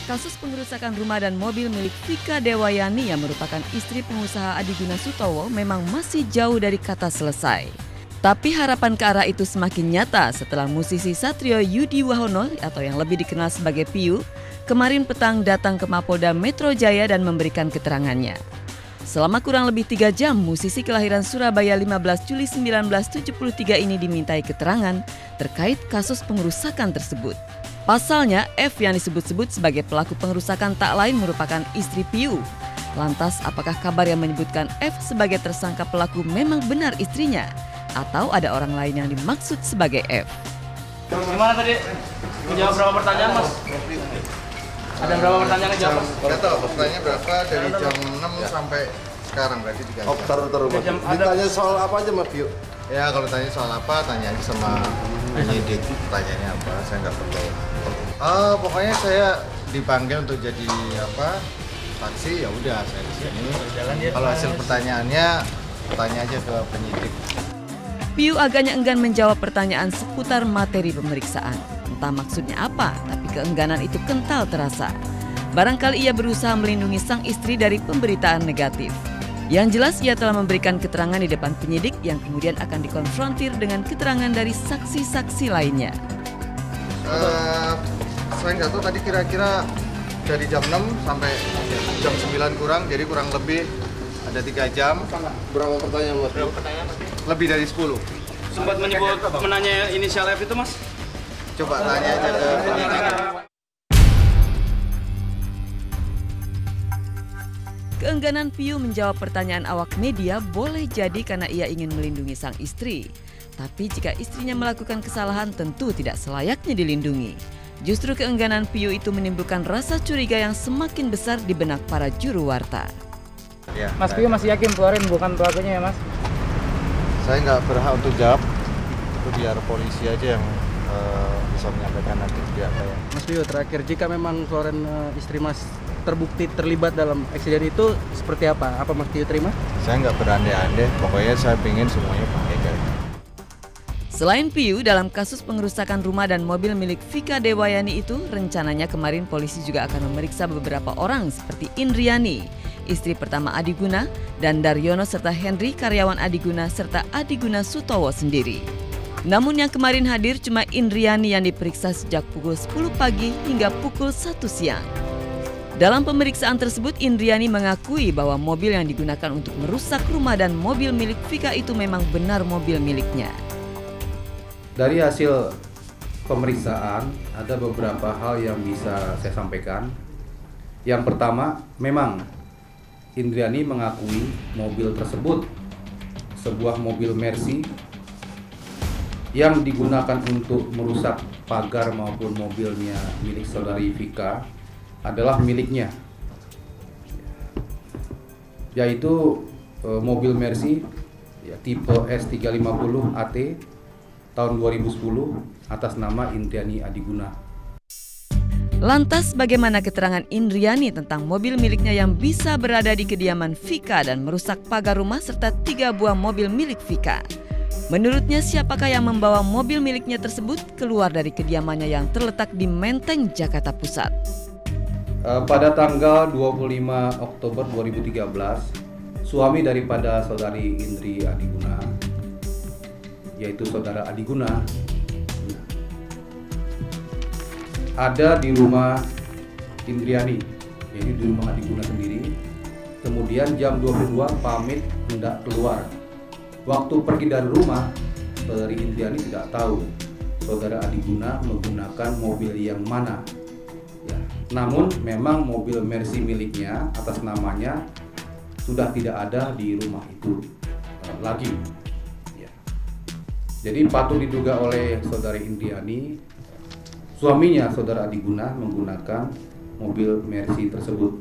Kasus pengerusakan rumah dan mobil milik Vika Dewayani yang merupakan istri pengusaha Adiguna Sutowo memang masih jauh dari kata selesai. Tapi harapan ke arah itu semakin nyata setelah musisi Satrio Yudi Wahono atau yang lebih dikenal sebagai Piyu kemarin petang datang ke Mapolda Metro Jaya dan memberikan keterangannya. Selama kurang lebih 3 jam, musisi kelahiran Surabaya 15 Juli 1973 ini dimintai keterangan terkait kasus pengerusakan tersebut. Pasalnya, F yang disebut-sebut sebagai pelaku pengerusakan tak lain merupakan istri Piyu. Lantas, apakah kabar yang menyebutkan F sebagai tersangka pelaku memang benar istrinya? Atau ada orang lain yang dimaksud sebagai F? Gimana tadi? Menjawab berapa pertanyaan, Mas? Ada berapa pertanyaan yang jawab? Nggak tahu, pertanyaannya berapa dari jam 6 sampai sekarang berarti 3 jam. Taruh Mas. Ditanya soal apa aja Mas Piyu? Ya kalau tanya soal apa, tanya aja sama penyidik. Tanyanya apa, saya nggak perlu. Pokoknya saya dipanggil untuk jadi saksi, ya udah saya di sini. Kalau hasil pertanyaannya, tanya aja ke penyidik. Piyu agaknya enggan menjawab pertanyaan seputar materi pemeriksaan. Entah maksudnya apa, tapi keengganan itu kental terasa. Barangkali ia berusaha melindungi sang istri dari pemberitaan negatif. Yang jelas ia telah memberikan keterangan di depan penyidik yang kemudian akan dikonfrontir dengan keterangan dari saksi-saksi lainnya. Saya nggak tahu tadi kira-kira dari jam 6 sampai jam 9 kurang, jadi kurang lebih ada 3 jam. Berapa pertanyaan Mas? Lebih dari 10. Sempat menyebut menanya inisial F itu, Mas? Coba tanya aja ke penyidik. Keengganan Piyu menjawab pertanyaan awak media boleh jadi karena ia ingin melindungi sang istri. Tapi jika istrinya melakukan kesalahan tentu tidak selayaknya dilindungi. Justru keengganan Piyu itu menimbulkan rasa curiga yang semakin besar di benak para juru warta. Ya, Mas Piyu masih yakin Florin bukan pelakunya ya Mas? saya nggak berhak untuk jawab, itu biar polisi aja yang bisa menyampaikan nanti pihak saya. Mas Piyu, terakhir jika memang Florin istri Mas terbukti terlibat dalam eksiden itu seperti apa? Apa Mas Piyu terima? Saya nggak berandai-andai, pokoknya saya ingin semuanya baik aja. Selain Piyu, dalam kasus pengerusakan rumah dan mobil milik Vika Dewayani itu, rencananya kemarin polisi juga akan memeriksa beberapa orang seperti Indriani, istri pertama Adiguna, dan Daryono serta Henry, karyawan Adiguna, serta Adiguna Sutowo sendiri. Namun yang kemarin hadir cuma Indriani yang diperiksa sejak pukul 10 pagi hingga pukul 1 siang. Dalam pemeriksaan tersebut, Indriani mengakui bahwa mobil yang digunakan untuk merusak rumah dan mobil milik Vika itu memang benar mobil miliknya. Dari hasil pemeriksaan ada beberapa hal yang bisa saya sampaikan. Yang pertama, memang Indriani mengakui mobil tersebut sebuah mobil Mercy yang digunakan untuk merusak pagar maupun mobilnya milik saudari Vika adalah miliknya, yaitu mobil Mercy tipe S350 AT tahun 2010 atas nama Indriani Adiguna. Lantas bagaimana keterangan Indriani tentang mobil miliknya yang bisa berada di kediaman Vika dan merusak pagar rumah serta 3 buah mobil milik Vika? Menurutnya siapakah yang membawa mobil miliknya tersebut keluar dari kediamannya yang terletak di Menteng, Jakarta Pusat? Pada tanggal 25 Oktober 2013, suami daripada saudari Indri Adiguna, yaitu saudara Adiguna, ada di rumah Indriani, yaitu di rumah Adiguna sendiri. Kemudian jam 22 pamit hendak keluar. Waktu pergi dari rumah, saudari Indriani tidak tahu saudara Adiguna menggunakan mobil yang mana. Ya, namun memang mobil Mercy miliknya atas namanya sudah tidak ada di rumah itu lagi. Ya. Jadi patut diduga oleh saudari Indriani, suaminya saudara Adiguna menggunakan mobil Mercy tersebut.